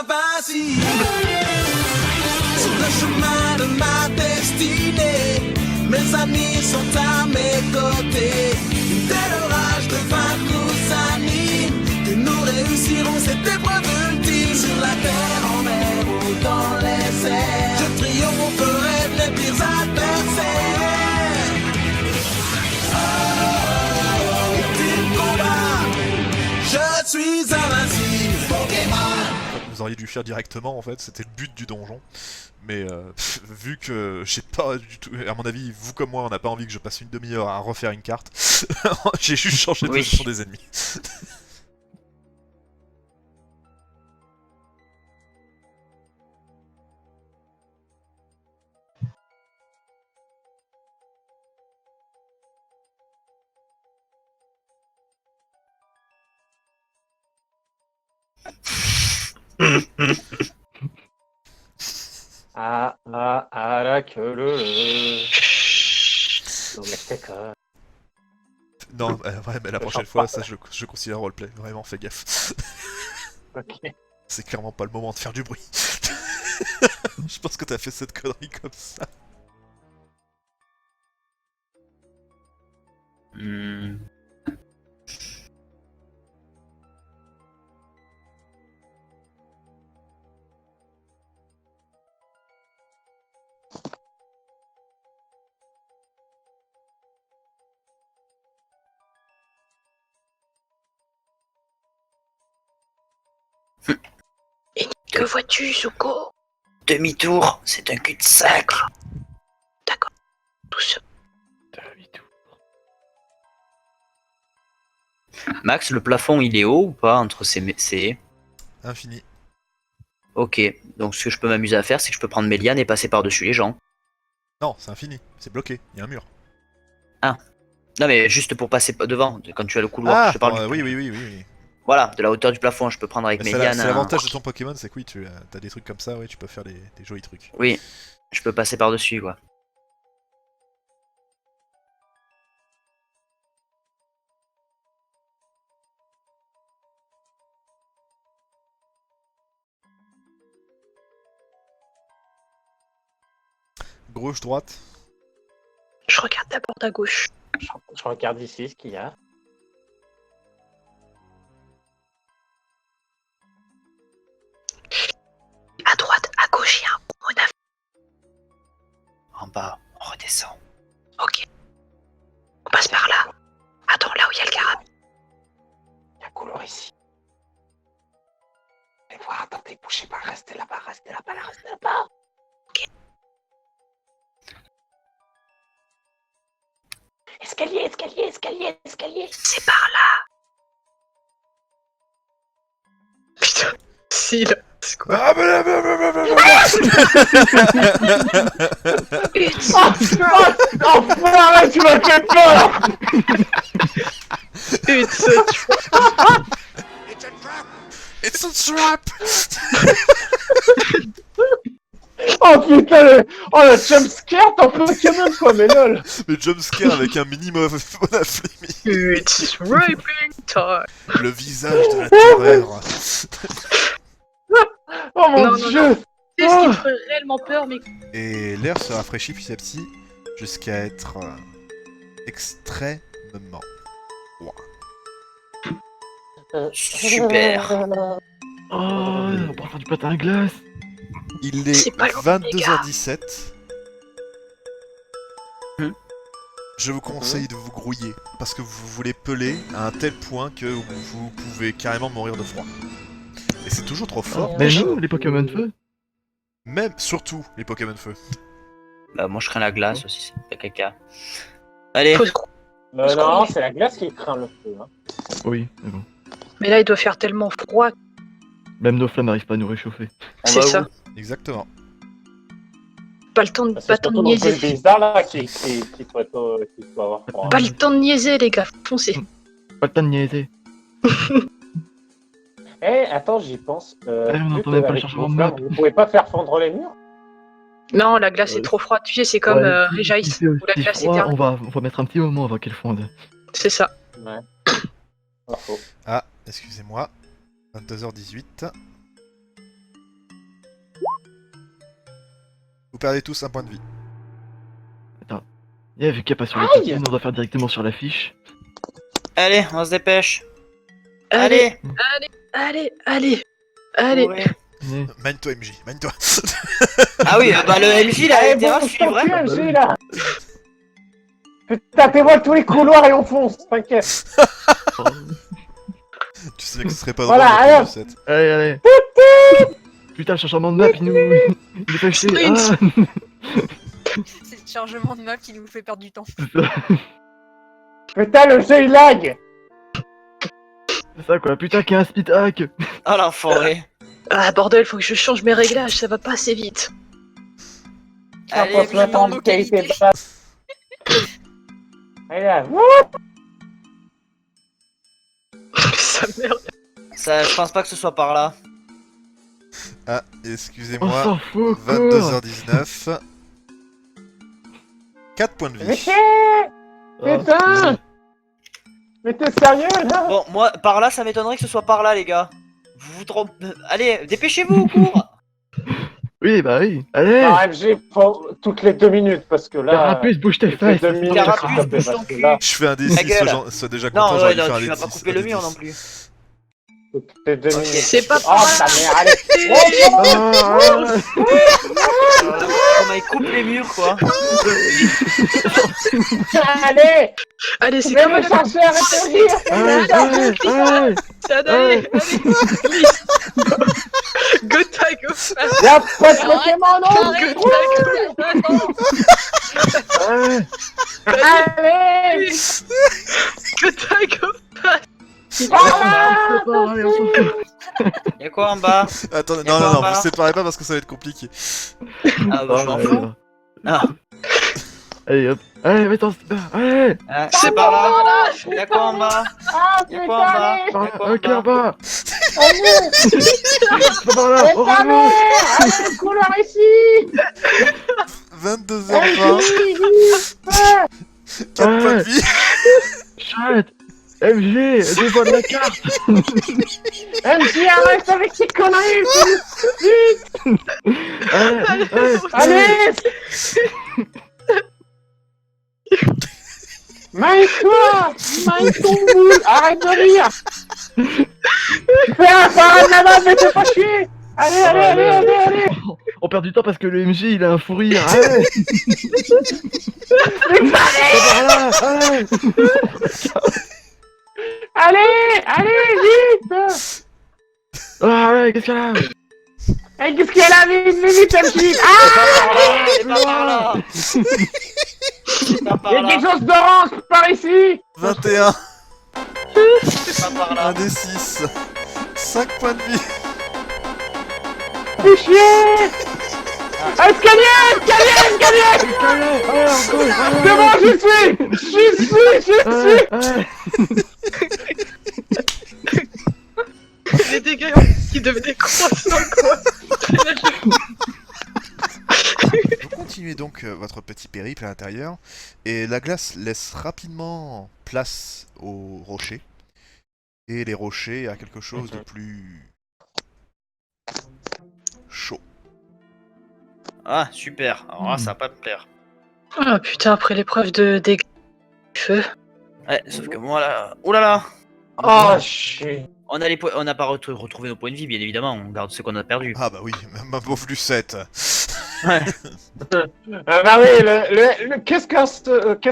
invincible. Sur le chemin de ma destinée, mes amis sont à mes côtés. Une telle rage de vaincre nous anime, que nous réussirons cette épreuve ultime. Sur la terre, en mer ou dans les airs, je triompherai de mes pires adversaires. Je suis invincible, Pokémon. Vous auriez dû faire directement en fait, c'était le but du donjon. Mais vu que j'ai pas du tout, à mon avis, vous comme moi, on n'a pas envie que je passe une demi-heure à refaire une carte, j'ai juste changé de position des ennemis. La queue Non, ouais, mais la prochaine fois, ça je considère roleplay, vraiment, fais gaffe. Ok. C'est clairement pas le moment de faire du bruit. Je pense que t'as fait cette connerie comme ça. Et que vois-tu, Zuko? Demi-tour, c'est un cul-de-sac. D'accord. Tout ça. Demi-tour. Max, le plafond il est haut ou pas entre ces... Infini. Ok, donc ce que je peux m'amuser à faire, c'est que je peux prendre mes lianes et passer par-dessus les gens. Non, c'est infini, c'est bloqué, il y a un mur. Non mais juste pour passer devant, quand tu as le couloir, je te parle du... oui. Voilà, de la hauteur du plafond, je peux prendre avec mes lianes... C'est l'avantage de ton Pokémon, c'est que oui, tu as des trucs comme ça, oui, tu peux faire des jolis trucs. Oui, je peux passer par-dessus, quoi. Gauche, droite. Je regarde d'abord à gauche. Je regarde ici ce qu'il y a. À droite, à gauche, il y a un Pokémon. En bas, on redescend. Ok. On passe par là. Attends, là où il y a le carabine. Il y a un couloir ici. Allez voir, attendez, bougez pas, restez là-bas. Ok. Escalier. C'est par là. Putain, si là. C'est quoi? Ah, Enfoiré, tu m'as fait peur. It's a trap. Oh putain, le jumpscare, t'en Pokémon quoi, mais lol. Le jumpscare avec un minimum Monaflémie. It's raping time. Le visage de la terreur. Oh mon Non, dieu. C'est ce qui me ferait réellement peur, mais Et l'air se rafraîchit petit à petit jusqu'à être extrêmement froid. Super. Oh, on va faire du patin à glace. Il est C'est pas long, les 22h17. Je vous Mmh. conseille de vous grouiller parce que vous voulez peler à un tel point que vous pouvez carrément mourir de froid. Et c'est toujours trop fort. Mais non, les Pokémon feu. Même, surtout, les Pokémon feu. Bah, moi je crains la glace aussi, c'est caca. Allez, faut se grouper. Non, c'est la glace qui craint le feu. Hein. Oui, mais bon. Mais là, il doit faire tellement froid. Même nos flammes n'arrivent pas à nous réchauffer. on C'est va ça. où? Exactement. Pas le temps de, C'est pas le temps de surtout dans le truc niaiser. bizarre là qui doit avoir froid. Pas le temps de niaiser, les gars. Foncez. Pas le temps de niaiser. Eh, attends, j'y pense. on vu entend que même pas le avec chargement vos de flammes, map. vous pouvez pas faire fondre les murs? Non, la glace est trop froide. Tu sais, c'est comme Ouais, Réjaïs, si c'est où la aussi glace est froid, éternelle. on va mettre un petit moment avant qu'elle fonde. C'est ça. Ouais. Pas faux. Ah, excusez-moi. 22h18. Vous perdez tous un point de vie. Yeah, vu qu'il n'y a pas sur le Aïe. tapis, on doit faire directement sur l'affiche. Allez, on se dépêche. Allez, Allez, allez. courez. Yeah. Mine-toi, MJ, mine-toi. Ah oui, bah le MJ là, Allez, les terrasses, bon, je suis vrai. MJ, là. Tapez-moi tous les couloirs et on fonce, t'inquiète. Tu sais que ce serait pas Voilà, drôle de allez. prendre le 7. Allez, allez. Putain, le changement de map, il nous... Il est fait chier. Sprint. Ah. C'est le chargement de map qui nous fait perdre du temps. Putain, le jeu il lag. C'est ça quoi, putain, qu'il y a un speed hack. Ah l'enfoiré. Ah bordel, faut que je change mes réglages, ça va pas assez vite. Ça Allez, faut se mettre en nos qualité qualités. de base. Allez là, Ça merde. Ça, je pense pas que ce soit par là. Ah, On excusez-moi. s'en fout, quoi. 22h19. 4 points de mais vie. chier. Ah. Putain. Mais t'es sérieux là? Bon, moi, par là, ça m'étonnerait que ce soit par là, les gars. Vous vous trompez. Allez, dépêchez-vous, cours. Oui, bah oui. Allez. Ah, MG, faut toutes les 2 minutes parce que là. Carapuce, bouge tes toutes les fesses. 2 minutes, Carapuce, s'il te plaît, bouge parce ton que cul. là, Je fais un Ta D6, gueule. sois déjà content, Non, j'aurais ouais, dû faire non, un tu vas D6. pas couper le mur non plus. toutes les 2 Ok. minutes. C'est pas Oh, par ta là. mère, allez. Comment ils coupent les murs, quoi. Allez. Allez, c'est Viens comme me chercher, arrêtez de rire. Allez. Allez, allez. Go tag, go fast. Y'a pas de Pokémon, non? Arrête, Allez. Go tag, go Y'a quoi en bas? Attendez, Et non, quoi, non, non, voilà. vous séparez pas parce que ça va être compliqué. Ah bah, je m'en fous. Ah, Allez, hop. Allez, mets-toi. Allez. ah, c'est par là. Y'a quoi en bas? Ah, Y'a quoi en bas? putain, Y'a quoi en Ok, en bas? bas. allez. C'est par là. Mais Oh, ta non. mère. Allez, le couloir ici. 22h20, 4 points de vie. Chouette. MG, dévoile la carte. MJ, arrête avec ces conneries. Allez, allez. Allez. Maille-toi. Maille ton boule. Arrête de rire. Fais un parade là-bas, mais t'es pas chier. Allez, allez, allez, allez, allez. On perd du temps parce que le MJ il a un fou rire. Allez. C'est par là. Allez. Allez, allez, vite. Ah ouais, qu'est-ce qu'il y a là? Hey, qu'est-ce qu'il y a là? Vite, vite, MJ. Ah, C'est pas par là. C'est pas par il y a là. quelque chose d'orange par ici. 21, C'est pas par 1 là. des 6. 5 points de vie. Fais chier. Escalier, escalier, escalier. Allez, encore. C'est bon, j'y suis. Allez. Les dégâts qui devenaient croissants, quoi. Vous continuez donc votre petit périple à l'intérieur, et la glace laisse rapidement place aux rochers, et les rochers à quelque chose de plus chaud. Ah, super. Alors là, ça va pas me plaire. Ah putain, après l'épreuve de dégâts du feu. Ouais, sauf que moi là. Oh là là. Oh, chier. On n'a pas retrouvé nos points de vie, bien évidemment. On garde ce qu'on a perdu. Ah bah oui, ma pauvre Lucette. Ouais. Bah oui, qu'est-ce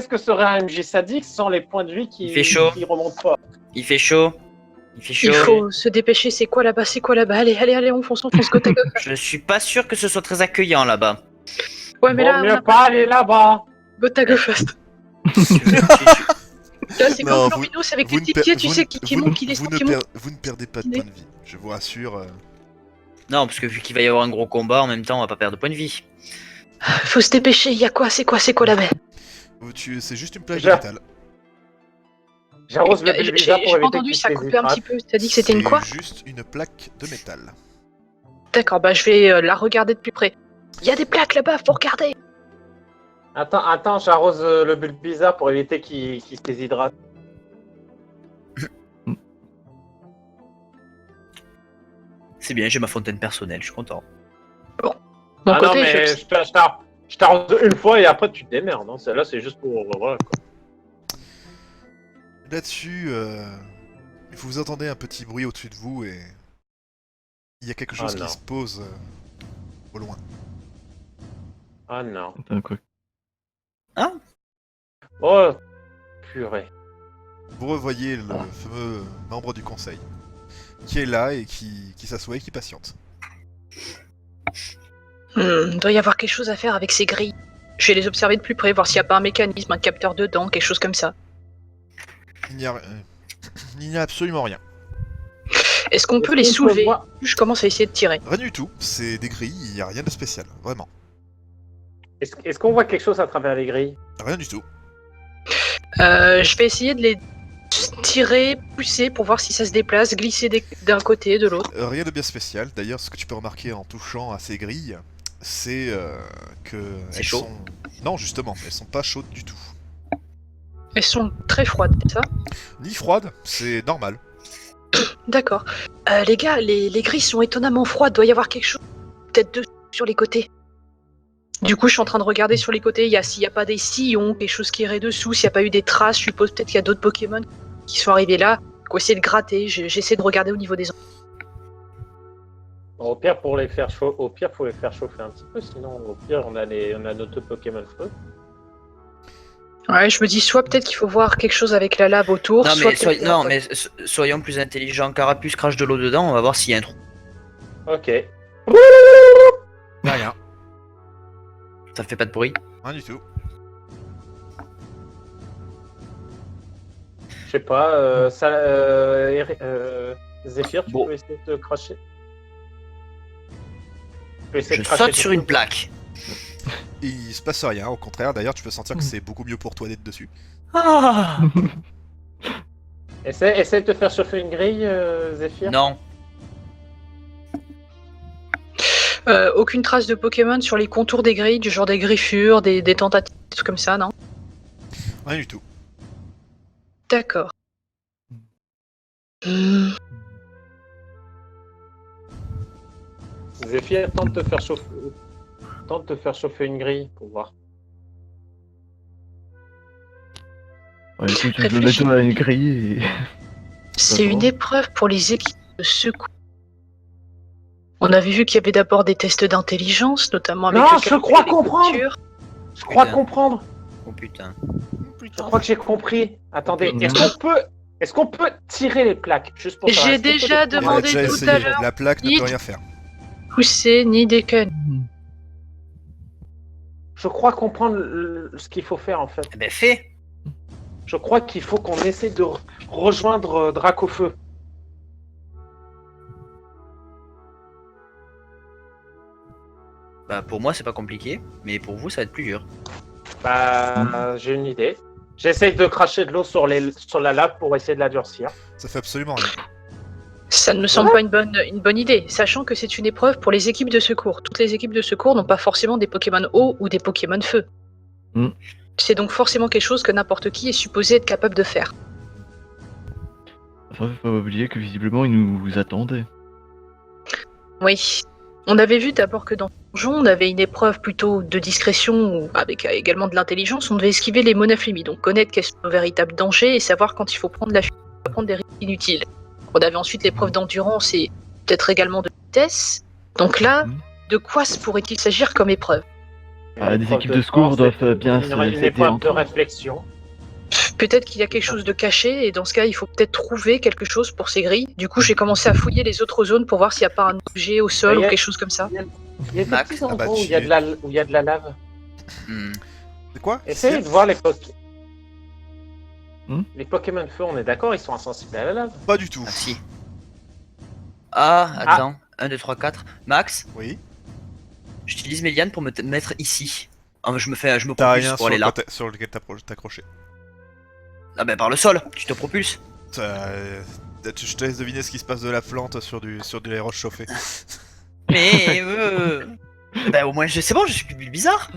que serait un MJ sadique sans les points de vie qui Il fait chaud. qui remontent pas? Il fait chaud. Il fait chaud. Il faut se dépêcher, c'est quoi là-bas? C'est quoi là-bas? Allez, allez, allez, on fonce, go tag, go fast. Je suis pas sûr que ce soit très accueillant là-bas. Ouais, mais là, Vaut on mieux a pas aller là-bas. go tag, go fast. Là, c'est Non, comme Florminos avec les Vous ne petits per- pieds, tu vous sais, ne- qui vous ne- montent, qui vous descendent, ne qui montent. vous ne perdez pas de points de vie, je vous rassure. Non, parce que vu qu'il va y avoir un gros combat, en même temps, on va pas perdre de points de vie. Faut se dépêcher, y'a quoi? C'est quoi là-bas? C'est juste une plage de Déjà. métal. J'arrose le J'ai bizarre pour pas éviter entendu, qu'il ça a se coupé un déshydrate. petit peu. T'as dit que c'était une quoi? C'est juste une plaque de métal. D'accord, bah je vais la regarder de plus près. Il y a des plaques là-bas, faut regarder. Attends, j'arrose le bulle bizarre pour éviter qu'il se déshydrate. C'est bien, j'ai ma fontaine personnelle, je suis content. Mon Ah non, côté, mais je t'arrose une fois et après tu te démerdes. Hein. Celle-là, c'est juste pour. Voilà, quoi. Là-dessus, vous entendez un petit bruit au-dessus de vous et il y a quelque chose qui non. se pose au loin. Ah non. Attends, quoi. Oh, purée. Vous revoyez le fameux membre du conseil qui est là et qui s'assoit et qui patiente. Doit y avoir quelque chose à faire avec ces grilles. Je vais les observer de plus près, voir s'il n'y a pas un mécanisme, un capteur dedans, quelque chose comme ça. Il n'y a absolument rien. Est-ce qu'on Est-ce peut les qu'on peut soulever? voir- Je commence à essayer de tirer. Rien du tout, c'est des grilles, il n'y a rien de spécial, vraiment. Est-ce qu'on voit quelque chose à travers les grilles? Rien du tout. Je vais essayer de les tirer, pousser pour voir si ça se déplace, glisser d'un côté, de l'autre. Rien de bien spécial. D'ailleurs, ce que tu peux remarquer en touchant à ces grilles, c'est que C'est elles chaud. sont... Non, justement, elles sont pas chaudes du tout. Elles sont très froides, c'est ça? Ni froides, c'est normal. D'accord. Les gars, les grilles sont étonnamment froides, doit y avoir quelque chose, peut-être dessous, sur les côtés. Du coup, je suis en train de regarder sur les côtés, s'il n'y a pas des sillons, quelque chose qui irait dessous, s'il n'y a pas eu des traces, je suppose peut-être qu'il y a d'autres Pokémon qui sont arrivés là. Faut essayer de gratter, j'essaie de regarder au niveau des... Bon, au pire, faut les faire chauffer un petit peu, sinon au pire on a notre Pokémon feu. Ouais, je me dis soit peut-être qu'il faut voir quelque chose avec la lave autour, Non, soit mais, peut-être- soyons plus intelligents. Carapuce crache de l'eau dedans, on va voir s'il y a un trou. Ok. Rien. Ça fait pas de bruit. Rien du tout. Je sais pas, Zéphyr, tu Bon. peux essayer de cracher? Tu peux essayer Je de cracher saute des sur une trucs? plaque. Il se passe rien, au contraire, d'ailleurs tu peux sentir que c'est beaucoup mieux pour toi d'être dessus. Ah Essaye de te faire chauffer une grille, Zéphyr. Non. aucune trace de Pokémon sur les contours des grilles, du genre des griffures, des tentatives, des trucs comme ça, non? Rien du tout. D'accord. Zéphyr, tente de te faire chauffer une grille pour voir. Ouais, écoute, je me mets à une grille et... C'est D'accord. une épreuve pour les équipes de secours. On avait vu qu'il y avait d'abord des tests d'intelligence, notamment avec Non, le je calcul crois des comprendre. cultures. Je crois Putain. comprendre. Oh putain. Je crois que j'ai compris. Attendez, Mhm. est-ce qu'on peut tirer les plaques juste pour savoir, J'ai est-ce qu'on peut déjà les On a demandé déjà tout essayé, à l'heure. la plaque ne Ni- peut rien faire. Pousser ni déconner. Je crois comprendre ce qu'il faut faire en fait. Eh ben fais. Je crois qu'il faut qu'on essaie de rejoindre Dracofeu. Bah pour moi c'est pas compliqué, mais pour vous ça va être plus dur. Bah, j'ai une idée. J'essaye de cracher de l'eau sur la lave pour essayer de la durcir. Ça fait absolument rien. Ça ne me semble pas une bonne idée, sachant que c'est une épreuve pour les équipes de secours. Toutes les équipes de secours n'ont pas forcément des Pokémon eau ou des Pokémon feu. Mm. C'est donc forcément quelque chose que n'importe qui est supposé être capable de faire. Enfin, faut pas oublier que visiblement ils nous attendaient. Oui. On avait vu d'abord que dans Donjon, on avait une épreuve plutôt de discrétion, ou avec également de l'intelligence. On devait esquiver les monoflémies, donc connaître quels sont nos véritables dangers et savoir quand il faut prendre la fuite, pas prendre des risques inutiles. On avait ensuite l'épreuve d'endurance et peut-être également de vitesse. Donc là, Mhm. de quoi pourrait-il s'agir comme épreuve? Ah, des Épreuve équipes de secours force, doivent bien une s'aider épreuve entre de eux. réflexion. Peut-être qu'il y a quelque chose de caché, et dans ce cas, il faut peut-être trouver quelque chose pour ces grilles. Du coup, j'ai commencé à fouiller les autres zones pour voir s'il n'y a pas un objet au sol Il y ou a- quelque chose comme ça. Il y a des Max, petits ah bah, endroits où tu- il y a de la lave. Hmm. C'est quoi? Essayez de voir les Pokémon. Hmm Les Pokémon feu, on est d'accord, ils sont insensibles à la lave. Pas du tout. Ah si. Ah, attends. 1, 2, 3, 4. Max, Oui. j'utilise mes lianes pour me mettre ici. Ah, je me T'as propulse rien pour sur, aller là. sur lequel t'accrocher. Ah bah par le sol, tu te propulses. Je te laisse deviner ce qui se passe de la plante sur des roches chauffées. Mais bah au moins c'est bon, je suis bizarre.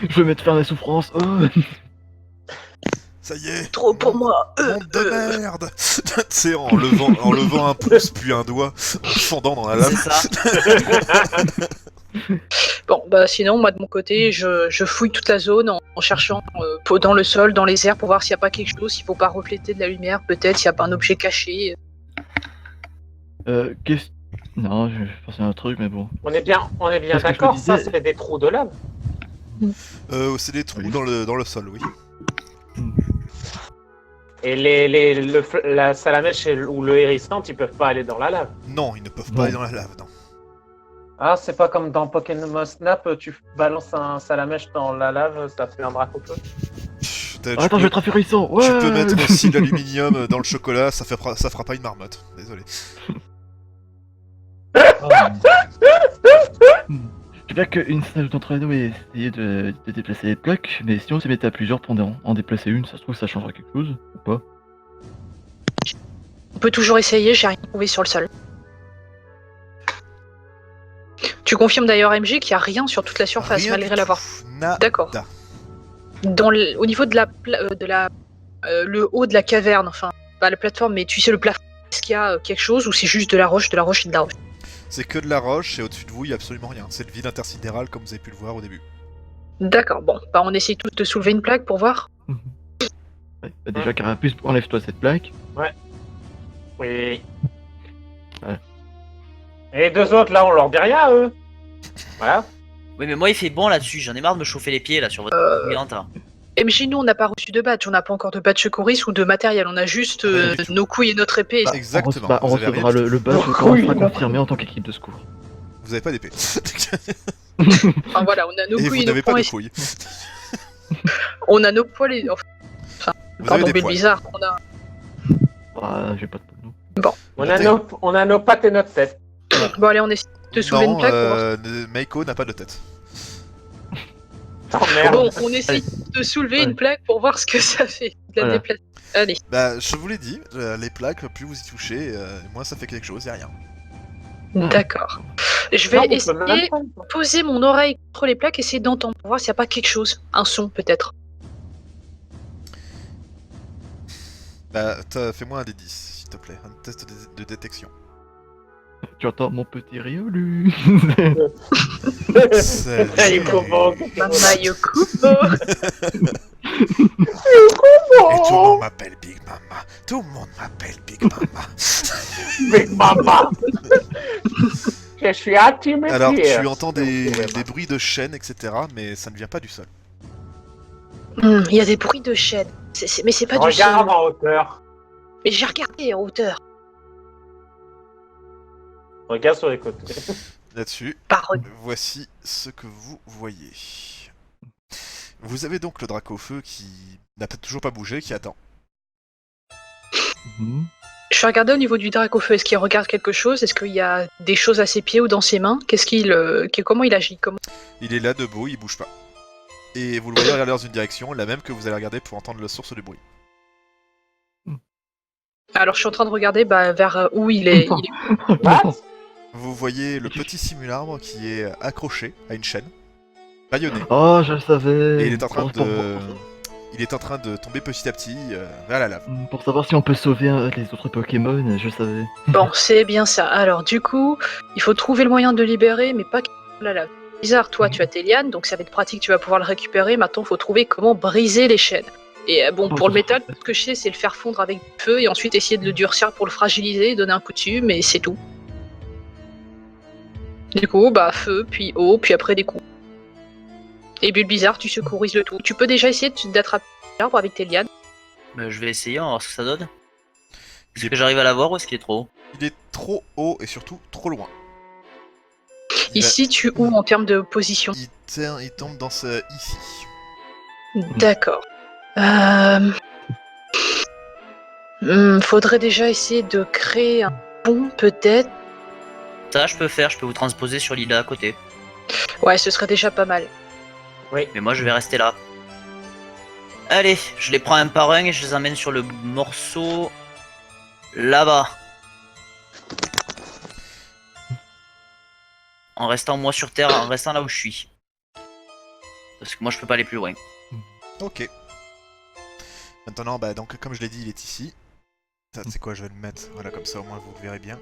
Je veux mettre fin à la souffrance. Oh. Ça y est. Trop pour moi. Monde de merde. Tu sais, en levant un pouce puis un doigt, en fondant dans la lave. C'est ça. Bon, bah sinon, moi de mon côté, je fouille toute la zone en cherchant dans le sol, dans les airs, pour voir s'il n'y a pas quelque chose, s'il faut pas refléter de la lumière, peut-être, s'il n'y a pas un objet caché. Qu'est-ce... Non, je pensais à un truc, mais bon. On est bien Parce que je me d'accord, ça disais- c'est des trous de lave. C'est des trous Oui. dans le sol, oui. Et la salamèche ou le hérissante, ils peuvent pas aller dans la lave. Non, ils ne peuvent Non. pas aller dans la lave, non. Ah, c'est pas comme dans Pokémon Snap, tu balances un salamèche dans la lave, ça fait un Dracofeu. Pff, Ah, attends, je vais être ahurissant. Ouais. Tu peux mettre aussi de l'aluminium dans le chocolat, ça fera pas une marmotte. Désolé. Je sais qu'une seule d'entre nous ait essayé de déplacer les plaques, mais si on se mettait à plusieurs pour en déplacer une, ça se trouve ça changera quelque chose ou pas? On peut toujours essayer, j'ai rien trouvé sur le sol. Tu confirmes d'ailleurs, MJ, qu'il n'y a rien sur toute la surface, Rien malgré du l'avoir. tout. Nada. D'accord. Au niveau de le haut de la caverne, enfin, pas la plateforme, mais tu sais le plafond, est-ce qu'il y a quelque chose ou c'est juste de la roche et de la roche? C'est que de la roche et au-dessus de vous, il n'y a absolument rien. C'est le vide intersidéral comme vous avez pu le voir au début. D'accord, bon, bah on essaye tous de soulever une plaque pour voir. Ouais, bah déjà, Carapuce, enlève-toi cette plaque. Oui. Ouais. Et les deux autres là, on leur dit rien, eux. Voilà. Oui, mais moi il fait bon là-dessus, j'en ai marre de me chauffer les pieds là sur votre brillante. MJ, nous on n'a pas reçu de badge, on n'a pas encore de badge secouriste ou de matériel, on a juste Rien du tout. nos couilles et notre épée. Bah, exactement. On vous avez rien recevra du tout. le badge quand on sera confirmé en tant qu'équipe de secours. Vous avez pas d'épée. Enfin voilà, on a nos Et couilles vous et n'avez nos pas poings. de couilles. On a nos poils et. Enfin, Vous pardon, avez des mais poils. bizarre, on a. Ah, j'ai pas de poils, non. On a nos pattes et notre tête. Bon, allez, on essaie de soulever une Non, plaque pour voir. Meiko n'a pas de tête. Oh merde. Bon, on essaie de soulever Ouais. une plaque pour voir ce que ça fait. De la Voilà. déplacer. Allez. Bah, je vous l'ai dit, les plaques, plus vous y touchez, moins ça fait quelque chose, y'a rien. D'accord. Je vais Non, on peut essayer même pas. de poser mon oreille contre les plaques, essayer d'entendre pour voir s'il n'y a pas quelque chose. Un son peut-être. Bah, fais-moi un D10, s'il te plaît, un test de détection. Tu entends mon petit riolu. Salut. Hey, comment Mama Yokubo. Et tout le monde m'appelle Big Mama. Tout le monde m'appelle Big Mama. Big Mama. Je suis intimidé. Alors, tu entends des bruits de chaînes, etc., mais ça ne vient pas du sol. Il y a des bruits de chaîne. Mais c'est pas du Regarde sol. en hauteur. Mais j'ai regardé en hauteur. Regarde sur les côtés. Là-dessus, Parole. voici ce que vous voyez. Vous avez donc le Dracofeu qui n'a peut-être toujours pas bougé, qui attend. Mhm. Je vais regarder au niveau du drac au feu. Est-ce qu'il regarde quelque chose? Est-ce qu'il y a des choses à ses pieds ou dans ses mains? Comment il agit? Il est là debout, il bouge pas. Et vous le voyez regarder dans une direction, la même que vous allez regarder pour entendre la source du bruit. Alors je suis en train de regarder vers où il est. What? Vous voyez le petit simularbre qui est accroché à une chaîne, bâillonné. Oh, je le savais. Et il est en train Pour- de... Il est en train de tomber petit à petit vers la lave. Pour savoir si on peut sauver les autres Pokémon, je savais. Bon, c'est bien ça. Alors du coup, il faut trouver le moyen de libérer, mais pas la lave. Bizarre, toi tu as tes lianes, donc ça va être pratique, tu vas pouvoir le récupérer. Maintenant, il faut trouver comment briser les chaînes. Et bon, pour le métal, tout ce que je sais, c'est le faire fondre avec du feu et ensuite essayer de le durcir pour le fragiliser, donner un coup dessus, mais c'est tout. Du coup, feu, puis eau, puis après des coups. Et Bulbizarre, tu secourises le tout. Tu peux déjà essayer d'attraper l'arbre avec tes lianes. Je vais essayer, on va voir ce que ça donne. Il Est-ce est- que j'arrive à l'avoir ou est-ce qu'il est trop haut? Il est trop haut et surtout trop loin. Il situe où en termes de position? Il tombe dans ce... ici. D'accord. Faudrait déjà essayer de créer un pont, peut-être. Ça, je peux faire, je peux vous transposer sur l'île à côté. Ouais, ce serait déjà pas mal. Mais moi, je vais rester là. Allez, je les prends un par un et je les emmène sur le morceau là-bas. En restant moi sur terre, en restant là où je suis. Parce que moi, je peux pas aller plus loin. Ok. Maintenant, bah donc comme je l'ai dit, il est ici. Ça, c'est quoi, je vais le mettre. Voilà, comme ça au moins vous le verrez bien.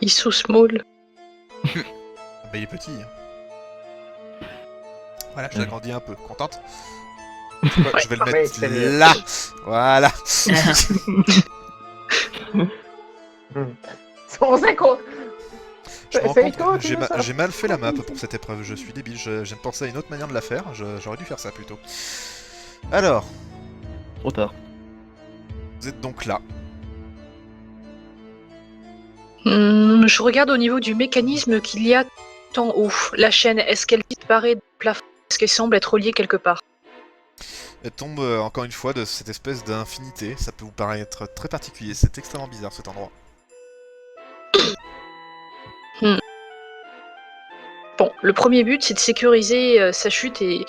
Ils sont small. Ah, bah il est petit. Hein. Voilà, je l'agrandis un peu. Contente? C'est quoi, je vais le Ouais, mettre c'est mieux. là. Voilà. On sait quoi. Je me rends C'est compte toi, que tu veux ça j'ai mal fait la map pour cette épreuve. Je suis débile. Je viens de penser à une autre manière de la faire. J'aurais dû faire ça plutôt. Alors, Trop tard. vous êtes donc là. Je regarde au niveau du mécanisme qu'il y a tout en haut. La chaîne, est-ce qu'elle disparaît du plafond? Est-ce qu'elle semble être reliée quelque part? Elle tombe encore une fois de cette espèce d'infinité. Ça peut vous paraître très particulier. C'est extrêmement bizarre cet endroit. Bon, le premier but, c'est de sécuriser sa chute et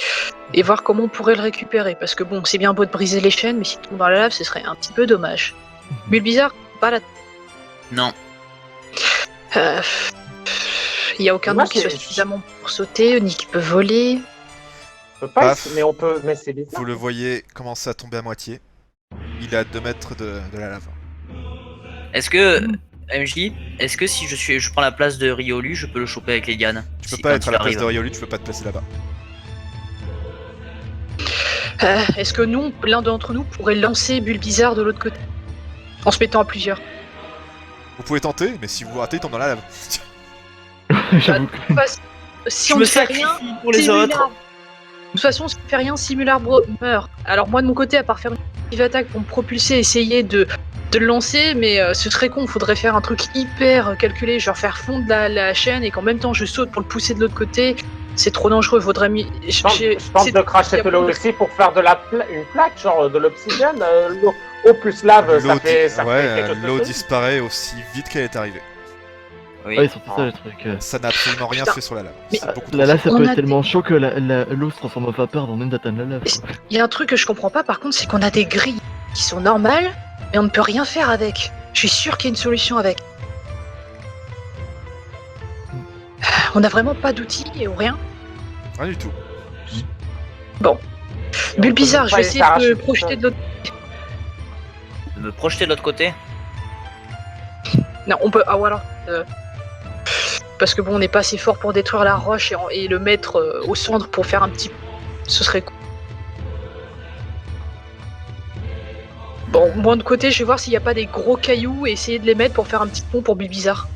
voir comment on pourrait le récupérer. Parce que bon, c'est bien beau de briser les chaînes, mais s'il tombe dans la lave, ce serait un petit peu dommage. Mais le bizarre, pas la... Non. Il n'y a aucun Moi, nom qui soit c'est- suffisamment pour sauter, ni qui peut voler. On peut pas, Paf. mais on peut. Mais c'est bizarre. Vous le voyez commencer à tomber à moitié. Il est à 2 mètres de la lave. Est-ce que, MJ, est-ce que si je prends la place de Riolu, je peux le choper avec les Lianes? Tu peux Si- pas quand être à il la place arrive. de Riolu, tu peux pas te placer là-bas. Est-ce que nous, l'un d'entre nous, pourrait lancer Bulbizarre de l'autre côté? En se mettant à plusieurs. Vous pouvez tenter, mais si vous ratez, il tombe dans la lave. J'avoue que... Si Je on me ne fait rien, sacrifie pour les autres. Simular. De toute façon, si on ne fait rien, Simular meurt. Alors moi, de mon côté, à part faire une active attaque pour me propulser, essayer de le lancer, mais ce serait con, faudrait faire un truc hyper calculé, genre faire fondre la chaîne et qu'en même temps je saute pour le pousser de l'autre côté. C'est trop dangereux, faudrait Je pense de cracher de l'eau aussi pour faire de une plaque, genre de l'obsidienne. L'eau plus lave, ça fait quelque chose de l'eau solide. disparaît aussi vite qu'elle est arrivée. Oui. Ouais, surtout ça le truc. Ça n'a absolument rien Putain. fait sur la lave. Mais- C'est beaucoup trop Là, ça On peut a être tellement chaud que l'eau se transforme en vapeur avant même d'atteindre la lave. Quoi. Il y a un truc que je comprends pas, par contre, c'est qu'on a des grilles qui sont normales, mais on ne peut rien faire avec. Je suis sûr qu'il y a une solution avec. On n'a vraiment pas d'outils ou rien. Rien du tout. Et on Bulbizarre, peut je pas vais essayer s'arracher de me tout projeter seul. de l'autre. De me projeter de l'autre côté. Non, on peut. Ah, ou alors. Parce que bon, on n'est pas assez fort pour détruire la roche et le mettre au centre pour faire un petit. Ce serait cool. Bon, moi de côté, je vais voir s'il n'y a pas des gros cailloux et essayer de les mettre pour faire un petit pont pour Bulbizarre.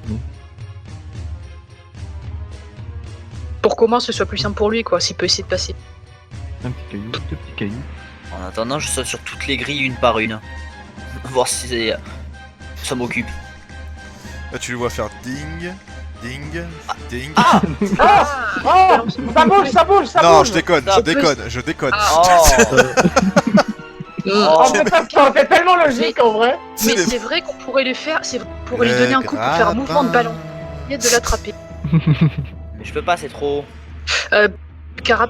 Pour qu'au moins ce soit plus simple pour lui, quoi, s'il peut essayer de passer. Un petit caillou, deux petits cailloux. En attendant, je saute sur toutes les grilles une par une. Voir si ça m'occupe. Là, tu le vois faire ding, ding, ding. Oh, ça bouge, ça bouge, ça non, bouge. je déconne, Ça je peut- déconne, je déconne. Oh. En fait, ça fait tellement logique en vrai. C'est Mais des- c'est vrai qu'on pourrait les faire, c'est vrai qu'on pourrait lui donner un coup pour faire un mouvement de ballon et de l'attraper. Mais je peux pas, c'est trop. Cara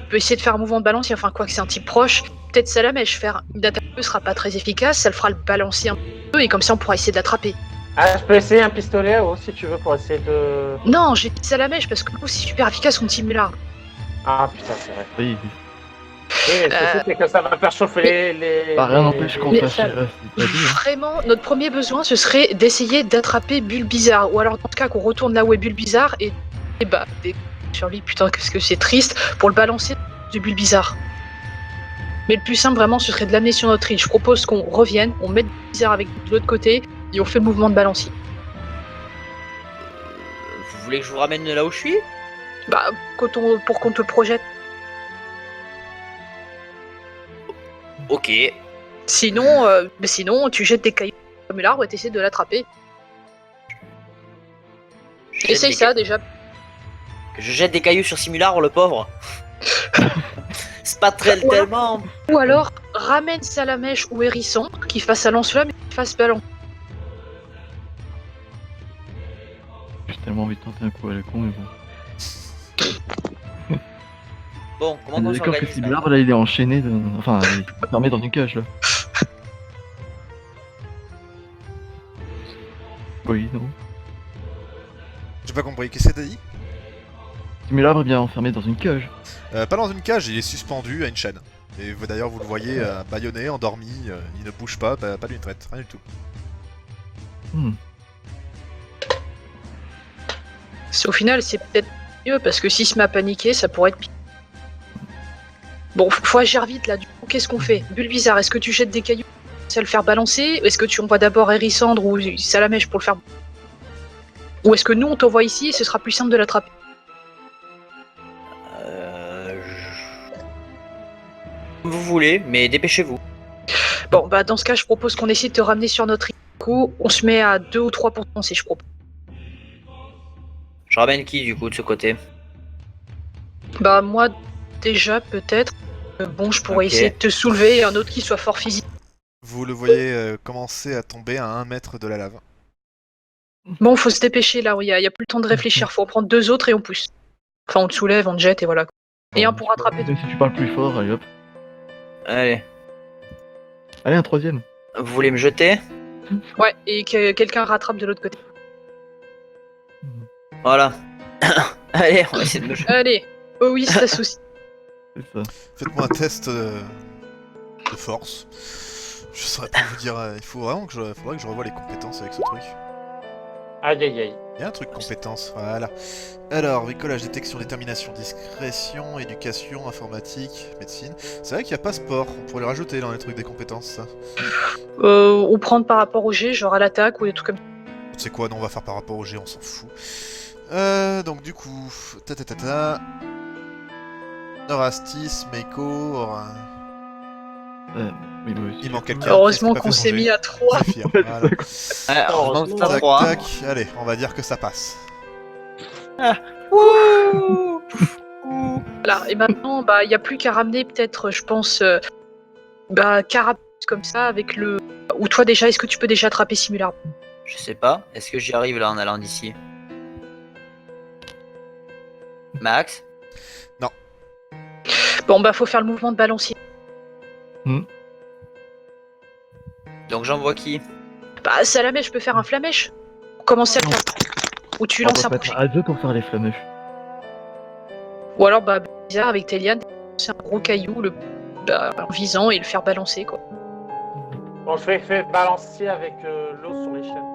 peut essayer de faire un mouvement de ballon, si enfin quoi que c'est un type proche. Peut-être Salamèche, faire une attaque sera pas très efficace, ça le fera le balancer un peu et comme ça on pourra essayer de l'attraper. Ah, je peux essayer un pistolet si tu veux pour essayer de. Non, j'ai dit Salamèche parce que du coup c'est super efficace contre Simular. Ah putain, c'est vrai. Oui, Oui, mais le souci, c'est que ça va faire chauffer les. bah, rien n'empêche qu'on mais- fasse. C'est pas dit, hein. Vraiment, notre premier besoin ce serait d'essayer d'attraper Bulbizarre ou alors dans ce cas qu'on retourne là où est Bulbizarre et bah sur lui, putain qu'est-ce que c'est triste, pour le balancer du Bulbizarre. Mais le plus simple vraiment ce serait de l'amener sur notre île. Je propose qu'on revienne, on mette Bulbizarre avec de l'autre côté et on fait le mouvement de balancier. Vous voulez que je vous ramène là où je suis? Bah, pour qu'on te projette. Ok. Sinon, sinon, tu jettes des cailloux comme l'arbre et t'essaies de l'attraper. Je jette Essaye des ça déjà. Que je jette des cailloux sur Simular, le pauvre. C'est pas très Voilà. tellement. Ou alors, ramène Salamèche ou Hérisson qui fasse un lance-flamme et qui fasse ballon. J'ai tellement envie de tenter un coup à la con, mais bon. Bon, comment On on est d'accord que s'organise là Simular, là, il est enchaîné, enfin, il est enfermé dans une cage, là. Oui, non. J'ai pas compris, qu'est-ce que t'as dit? Simulabre est bien enfermé dans une cage. Pas dans une cage, il est suspendu à une chaîne. Et d'ailleurs, vous le voyez bâillonné, endormi, il ne bouge pas, pas d'une traite, rien du tout. Au final, c'est peut-être mieux parce que s'il se met à paniquer, ça pourrait être pire. Bon, faut agir vite là. Du coup, qu'est-ce qu'on fait? Bulbizarre, est-ce que tu jettes des cailloux pour le faire balancer? Est-ce que tu envoies d'abord Hérissandre ou Salamèche pour le faire? Ou est-ce que nous on t'envoie ici et ce sera plus simple de l'attraper? Comme vous voulez, mais dépêchez-vous. Bon, bah dans ce cas, je propose qu'on essaie de te ramener sur notre île. Du coup, on se met à 2 ou 3 pour penser, je propose. Je ramène qui du coup de ce côté? Bah moi, déjà peut-être. Bon, je pourrais Ok. essayer de te soulever et un autre qui soit fort physique. Vous le voyez commencer à tomber à 1 mètre de la lave. Bon, faut se dépêcher là, il y a plus le temps de réfléchir. Faut en prendre 2 autres et on pousse. Enfin, on te soulève, on te jette et voilà. Et un pour rattraper. Si tu parles plus fort, allez hop. Allez. Allez, un troisième. Vous voulez me jeter? Ouais, et que quelqu'un rattrape de l'autre côté. Voilà. Allez, on va essayer de me jeter. Allez, oh oui, c'est souci. C'est ça. Faites-moi un test de force. Je saurais pas vous dire, il faut vraiment faudrait que je revoie les compétences avec ce truc. Aïe aïe aïe. Il y a un truc compétences, voilà. Alors, bricolage, détection, détermination, discrétion, éducation, informatique, médecine. C'est vrai qu'il n'y a pas sport, on pourrait le rajouter dans les trucs des compétences, ça. Ou prendre par rapport au jet, genre à l'attaque ou des trucs comme ça. Tu sais quoi, non, on va faire par rapport au G, on s'en fout. Donc du coup... Norastis, Meiko... Oui, oui, Il manque quelqu'un. Heureusement qui a pas qu'on fait son s'est jet. mis à 3. Zéphyr, Ouais, voilà. Ouais, heureusement que c'est à Tac, 3. tac, allez, on va dire que ça passe. Voilà, et maintenant, bah, il n'y a plus qu'à ramener peut-être, je pense, Carapace comme ça avec le. Ou toi déjà, est-ce que tu peux déjà attraper Simulabre? Je sais pas. Est-ce que j'y arrive là en allant d'ici? Max? Bon, bah, faut faire le mouvement de balancier. Donc j'envoie qui? Bah, Salamèche, je peux faire un flamèche. Pour commencer à le faire. Ou tu On lances va un se mettre profil. à deux pour faire les flamèches. Ou alors, bah, bizarre avec Téliane, c'est un gros caillou en visant et le faire balancer, quoi. On fait balancer avec l'eau sur les chaînes.